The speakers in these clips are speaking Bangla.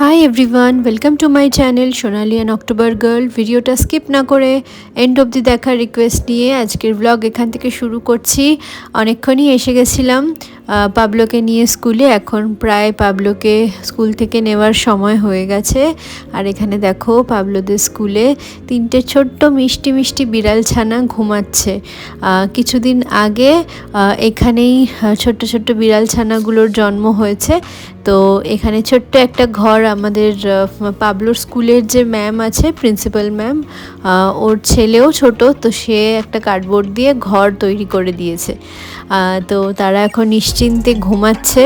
Hi everyone, welcome to my channel Sonali and October girl. ভিডিওটা স্কিপ না করে এন্ড অবধি দেখার রিকোয়েস্ট নিয়ে আজকের ব্লগ এখান থেকে শুরু করছি। অনেকক্ষণই এসে গেছিলাম পাবলোকে নিয়ে স্কুলে। এখন প্রায় পাবলোকে স্কুল থেকে নেওয়ার সময় হয়ে গেছে। আর এখানে দেখো পাবলোদের স্কুলে তিনটে ছোট্ট মিষ্টি মিষ্টি বিড়াল ছানা ঘুমাচ্ছে। কিছুদিন আগে এখানেই ছোট্ট ছোট্ট বিড়াল ছানাগুলোর জন্ম হয়েছে। তো এখানে ছোট্ট একটা ঘর আমাদের পাবলোর স্কুলের যে ম্যাম আছে, প্রিন্সিপাল ম্যাম, ওর ছেলেও ছোট, তো সে একটা কার্ডবোর্ড দিয়ে ঘর তৈরি করে দিয়েছে। তো তারা এখন নিশ্চিন্তে ঘুমাচ্ছে।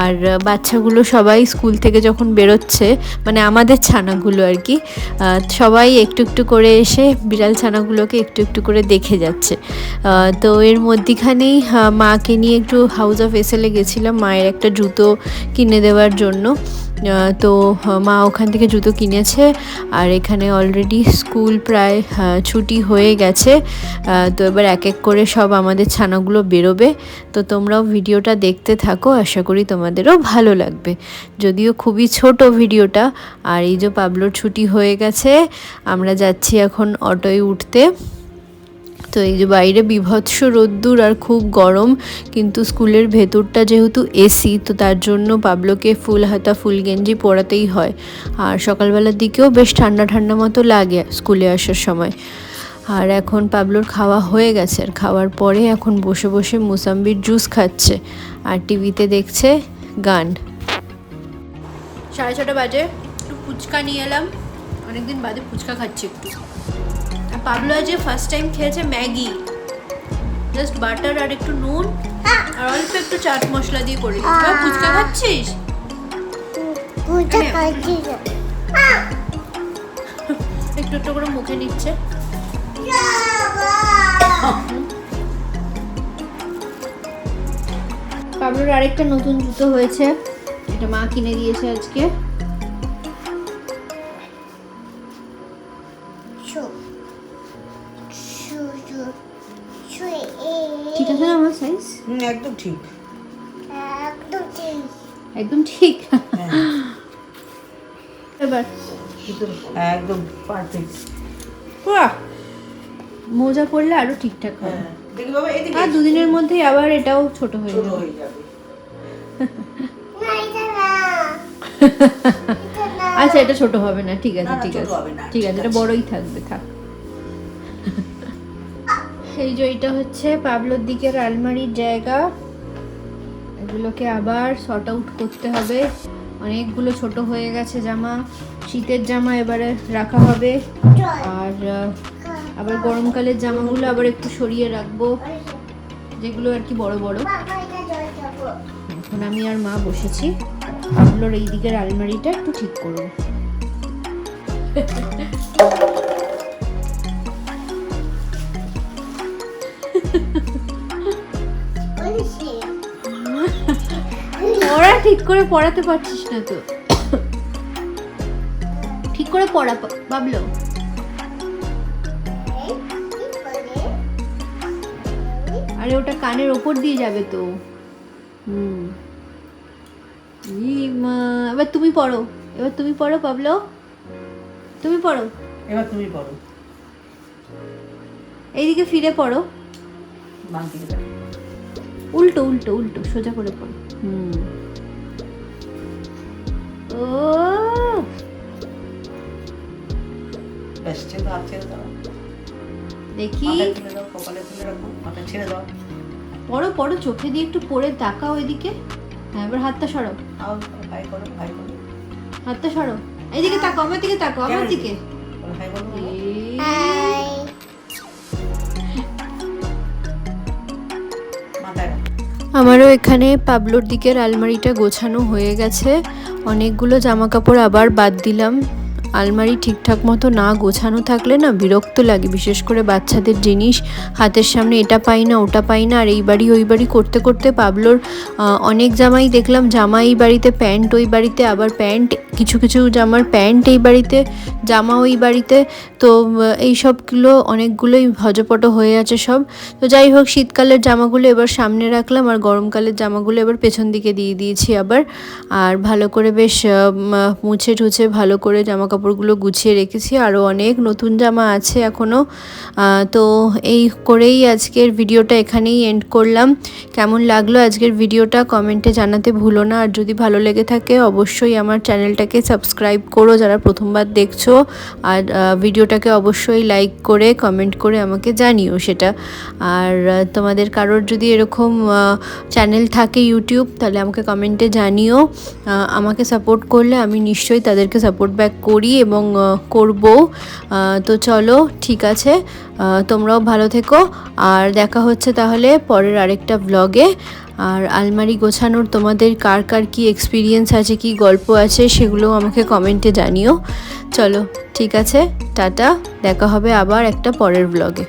আর বাচ্চাগুলো সবাই স্কুল থেকে যখন বেরোচ্ছে, মানে আমাদের ছানাগুলো আর কি, সবাই একটু একটু করে এসে বিড়াল ছানাগুলোকে একটু একটু করে দেখে যাচ্ছে। তো এর মধ্যিখানেই মাকে নিয়ে একটু হাউস অফ এসেলে গেছিলাম মায়ের একটা জুতো কিনে দেওয়ার জন্য। তো মা ওখান থেকে জুতো কিনেছে। আর এখানে অলরেডি স্কুল প্রায় ছুটি হয়ে গেছে। তো এবার এক এক করে সব আমাদের ছানাগুলো বেরোবে। তো তোমরাও ভিডিওটা দেখতে থাকো, আশা করি তোমাদেরও ভালো লাগবে। যদিও খুবই ছোট ভিডিওটা। আর এই যে পাবলোর ছুটি হয়ে গেছে, আমরা যাচ্ছি এখন অটোয় উঠতে। তো এই যে বাইরে বিভৎস রোদ্দুর আর খুব গরম, কিন্তু স্কুলের ভেতরটা যেহেতু এসি, তো তার জন্য পাবলোকে ফুল হাতা ফুল গেঞ্জি পরাতেই হয়। আর সকালবেলার দিকেও বেশ ঠান্ডা ঠান্ডা মতো লাগে স্কুলে আসার সময়। আর এখন পাবলোর খাওয়া হয়ে গেছে, আর খাওয়ার পরে এখন বসে বসে মুসাম্বির জুস খাচ্ছে আর টিভিতে দেখছে গান। 6:30 বাজে, একটু ফুচকা নিয়ে এলাম। অনেকদিন বাদে ফুচকা খাচ্ছি একটু। আর পাবলো আজ ফার্স্ট টাইম খেয়েছে ম্যাগি, জাস্ট বাটার আর একটু নুন আর অল্প একটু চাট মশলা দিয়ে করে দিয়েছি। ফুচকা খাচ্ছিস? একটু একটু করে মুখে নিচ্ছে। পাবলোর আরেকটা নতুন জুতো হয়েছে, এটা মা কিনে দিয়েছে আজকে। ঠিক আছে না আমার সাইজ? একদম ঠিক, একদম ঠিক। এবার একদম পারফেক্ট। মোজা পরলে আরো ঠিকঠাক হবে। দেখি বাবা, এদিকে আর দুদিনের মধ্যেই আবার এটাও ছোট হয়ে ছোট যাবে। হয়ে যাবে। আচ্ছা, এটা ছোট হবে না, ঠিক আছে না, ঠিক ছোট আছে হবে না, ঠিক আছে, ঠিক এটা আছে। বড়ই থাকবে, থাক। এই যে এটা হচ্ছে পাবলোর দিকের আলমারির জায়গা। এগুলোকে আবার শর্ট আউট করতে হবে। অনেকগুলো ছোট হয়ে গেছে জামা, শীতের জামা এবারে রাখা হবে। আর আবার গরমকালের জামাগুলো আবার একটু সরিয়ে রাখবো, যেগুলো আর কি বড় বড়। এখন আমি আর মা বসেছি, পাবলোর এই দিকের আলমারিটা একটু ঠিক করবো। পড়া ঠিক করে পড়াতে পারছিস না তো, ঠিক করে পড়া বাবলো। আরে ওটা কানের ওপর দিয়ে যাবে তো। এবার তুমি পড়ো, এবার তুমি পড়ো পাবলো, তুমি পড়ো। এবার তুমি পড়ো, এইদিকে ফিরে পড়ো, বাম দিকে দেখো। উল্টো উল্টো উল্টো, সোজা করে পড়ো। ও ব্যাস, ছেড়ে দাও, ছেড়ে দাও। দেখি, মাথায় তুলে দাও, কপালে তুলে রাখো, মাথায় ছেড়ে দাও। পড়ো পড়ো, চোখে দিয়ে একটু পড়ে তাকাও এদিকে। হ্যাঁ, এবার হাতটা সরাও, আও, হাই করো, হাই করো। হাতটা সরাও, এইদিকে তাকাও, আমার দিকে তাকাও, আমার দিকে। বলো, হাই করো। মাথায় রাখো। আমারও এখানে পাবলোর দিকের আলমারিটা গোছানো হয়ে গেছে। অনেকগুলো জামা কাপড় আবার বাদ দিলাম। আলমারি ঠিকঠাক মতো না গোছানো থাকলে না বিরক্ত লাগে, বিশেষ করে বাচ্চাদের জিনিস হাতের সামনে এটা পাই না ওটা পাই না। আর এই বাড়ি ওই বাড়ি করতে করতে পাবলোর অনেক জামাই দেখলাম, জামা এই বাড়িতে, প্যান্ট ওই বাড়িতে, আবার প্যান্ট কিছু কিছু জামার প্যান্ট এই বাড়িতে, জামা ওই বাড়িতে, তো এই সবগুলো অনেকগুলোই ভজপট হয়ে আছে সব। তো যাই হোক, শীতকালের জামাগুলো এবার সামনে রাখলাম আর গরমকালের জামাগুলো এবার পেছন দিকে দিয়ে দিয়েছি আবার। আর ভালো করে বেশ মুছে টুছে ভালো করে জামা কাপড়গুলো গুছিয়ে রেখেছি। আরও অনেক নতুন জামা আছে এখনও। তো এই করেই আজকের ভিডিওটা এখানেই এন্ড করলাম। কেমন লাগলো আজকের ভিডিওটা কমেন্টে জানাতে ভুলো না। আর যদি ভালো লেগে থাকে অবশ্যই আমার চ্যানেলটাকে সাবস্ক্রাইব করো যারা প্রথমবার দেখছো। আর ভিডিওটাকে অবশ্যই লাইক করে কমেন্ট করে আমাকে জানিও সেটা। আর তোমাদের কারোর যদি এরকম চ্যানেল থাকে ইউটিউব, তাহলে আমাকে কমেন্টে জানিও। আমাকে সাপোর্ট করলে আমি নিশ্চয়ই তাদেরকে সাপোর্ট ব্যাক করি এবং করব। তো চলো, ঠিক আছে, তোমরাও ভালো থেকো। আর দেখা হচ্ছে তাহলে পরের আরেকটা ব্লগে। আর আলমারি গোছানোর তোমাদের কার কার কী এক্সপিরিয়েন্স আছে, কি গল্প আছে, সেগুলোও আমাকে কমেন্টে জানিও। চলো, ঠিক আছে, টাটা, দেখা হবে আবার একটা পরের ব্লগে।